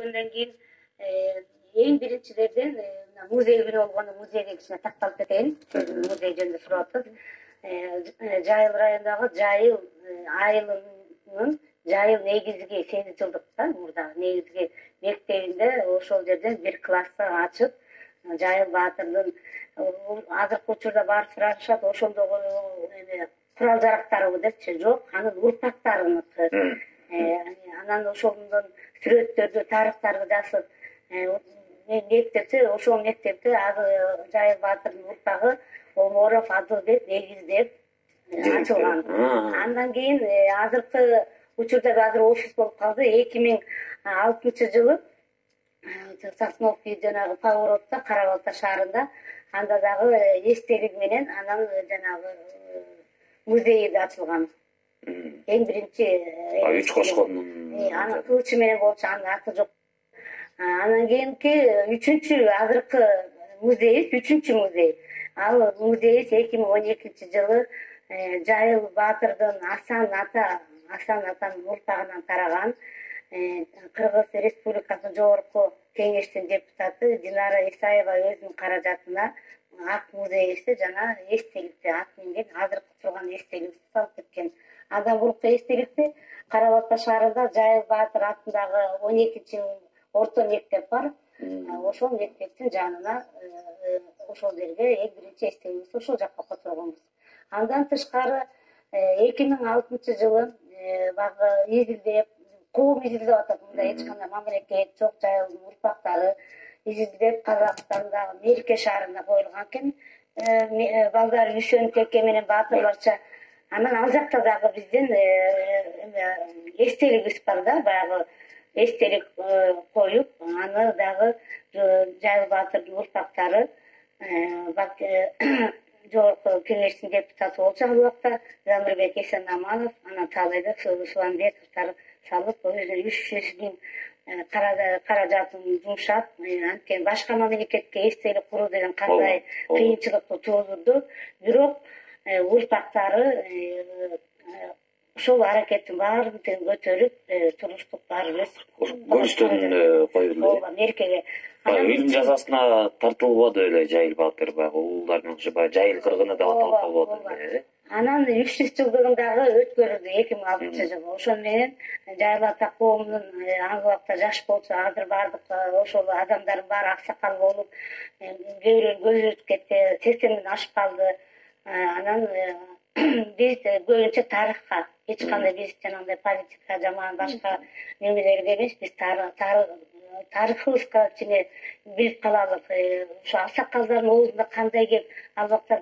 өткөндөн кийин эң биринчилерден музей күнү болгондо музейге кичине такталып кетейин. Музей жөнүндө сурап атасыз. Жайыл районундагы Жайыл айылынын Жайыл негизги 8 жылдык мурдагы негизги мектебинде ошол жерден бир классты ачып, Жайыл баатырдын азыркы учурда баары сурашат, ошондогу курал жарактарыбы депчи, жок, анын урпактарыныкы. Анан ошондон сүрөттөрдү, тарыхтарды жазып, мектепте, ошол мектепте азыр Жайыл баатырдын урпагы Оморов Адылбек негиздеп ачылган. Андан кийин азыркы учурда азыр офис болуп калды. 2006-жылы Сосновский жанагы поворотто Кара Балта шаарында анда дагы эстелик менен анан жанагы музейи да ачылган. Эң биринчи үч кошкондун анын кылычы менен болчу, анын аты жок. Анан кийинки 3-чү азыркы музей, 3-чү музей. Ал музей 2012-жылы Жайыл баатырдын Асан атанын урпагынан тараган. Кыргыз Республикасынын жогорку кеңештин депутаты Динара Исаева өзүнүн каражатына ак музейде жана эстеликти ат менен азыркы турган эстеликти салып кеткен. Андан бурукку эстеликти Кара Балта шаарында Жайыл баатыр атындагы 12-чи орто мектеп бар. Ошол мектептин жанына ошол жерге эң биринчи эстелигибизди ошол жакка которгонбуз. Андан тышкары 2006-жылы багы изилдеп, коом изилдеп атат. Мында эч кандай мамлекет жок, Жайылдын урпактары изилдеп Казакстандагы Мерке шаарында коюлган экен. Балдар Үсөн Теке менен баатырларча. Анан ал жакта дагы биздин эстелигибиз бар да, баягы эстелик коюп, аны дагы Жайыл баатырдын урпактары жогорку кеңештин депутаты болчу ал убакта Замирбек Эсенаманов, анан Таалайбек Сулаймбековдор салып, өзүнүн каражатын жумшап, анткени башка мамлекетке эстелик куруу деген кандай кыйынчылыкты туудурду. Бирок урпактары ошол аракеттин баарын көтөрүп, туруштук баары көрүштөн коюлду. Меркеге Өлүм жазасына тартылбады эле Жайыл баатыр, баягы уулдарынын Жайыл кыргыны деп аталып калбады эле. Анан 300 жылдыгын дагы өткөрүлдү 2006-жылы. Ошол менен Жайыл ата коомунун аңгы убакта жаш болчу, азыр бардык ошол адамдардын баары аксакал болуп, көбүрөөк көзүрүп кетти, 80ден ашып калды. Анан биз көбүнчө тарыхка, эч кандай биз жанагындай политика жаман башка немелерге эмес, биз тарыхыбызга кичине билип калалык. Ошо аксакалдардын оозунда кандай кеп ал убакта